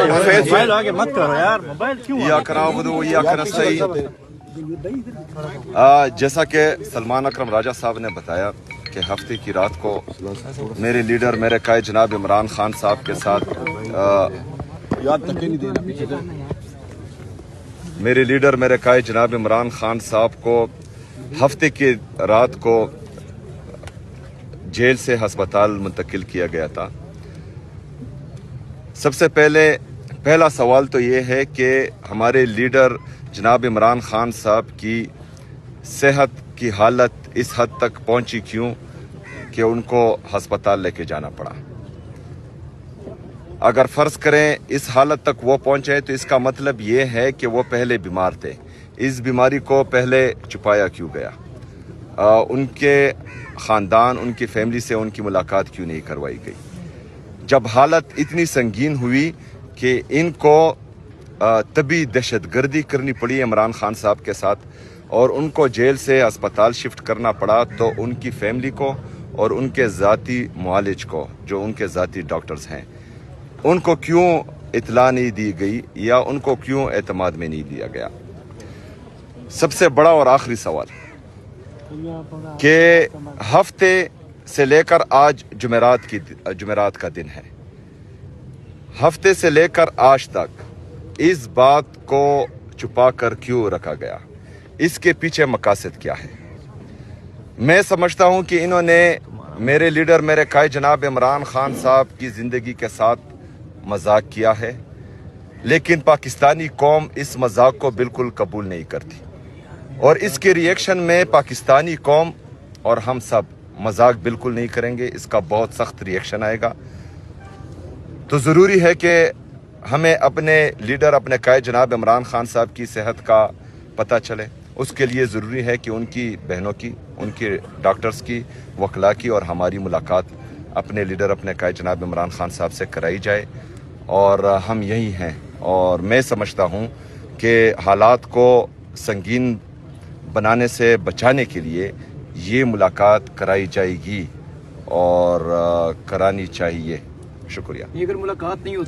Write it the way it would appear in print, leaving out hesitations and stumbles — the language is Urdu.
موبائل آگے مت کرو یار، موبائل کیوں؟ ایاک نعبد و ایاک نستعین۔ جیسا کہ سلمان اکرم راجہ صاحب نے بتایا کہ ہفتے کی رات کو میرے لیڈر میرے قائد جناب عمران خان صاحب کے ساتھ میرے لیڈر میرے قائد جناب عمران خان صاحب کو ہفتے کی رات کو جیل سے ہسپتال منتقل کیا گیا تھا۔ سب سے پہلا سوال تو یہ ہے کہ ہمارے لیڈر جناب عمران خان صاحب کی صحت کی حالت اس حد تک پہنچی کیوں کہ ان کو ہسپتال لے کے جانا پڑا۔ اگر فرض کریں اس حالت تک وہ پہنچے تو اس کا مطلب یہ ہے کہ وہ پہلے بیمار تھے، اس بیماری کو پہلے چھپایا کیوں گیا؟ ان کے خاندان ان کی فیملی سے ان کی ملاقات کیوں نہیں کروائی گئی؟ جب حالت اتنی سنگین ہوئی کہ ان کو طبی دہشت گردی کرنی پڑی عمران خان صاحب کے ساتھ اور ان کو جیل سے ہسپتال شفٹ کرنا پڑا، تو ان کی فیملی کو اور ان کے ذاتی معالج کو جو ان کے ذاتی ڈاکٹرز ہیں ان کو کیوں اطلاع نہیں دی گئی یا ان کو کیوں اعتماد میں نہیں دیا گیا؟ سب سے بڑا اور آخری سوال کہ ہفتے سے لے کر آج جمعرات کا دن ہے، ہفتے سے لے کر آج تک اس بات کو چھپا کر کیوں رکھا گیا؟ اس کے پیچھے مقاصد کیا ہے؟ میں سمجھتا ہوں کہ انہوں نے میرے لیڈر میرے قائد جناب عمران خان صاحب کی زندگی کے ساتھ مذاق کیا ہے، لیکن پاکستانی قوم اس مذاق کو بالکل قبول نہیں کرتی، اور اس کے ریئیکشن میں پاکستانی قوم اور ہم سب مذاق بالکل نہیں کریں گے، اس کا بہت سخت ریئیکشن آئے گا۔ تو ضروری ہے کہ ہمیں اپنے لیڈر اپنے قائد جناب عمران خان صاحب کی صحت کا پتہ چلے، اس کے لیے ضروری ہے کہ ان کی بہنوں کی، ان کے ڈاکٹرز کی، وکلاء کی اور ہماری ملاقات اپنے لیڈر اپنے قائد جناب عمران خان صاحب سے کرائی جائے، اور ہم یہی ہیں۔ اور میں سمجھتا ہوں کہ حالات کو سنگین بنانے سے بچانے کے لیے یہ ملاقات کرائی جائے گی اور کرانی چاہیے۔ شکریہ۔ اگر ملاقات نہیں ہوتی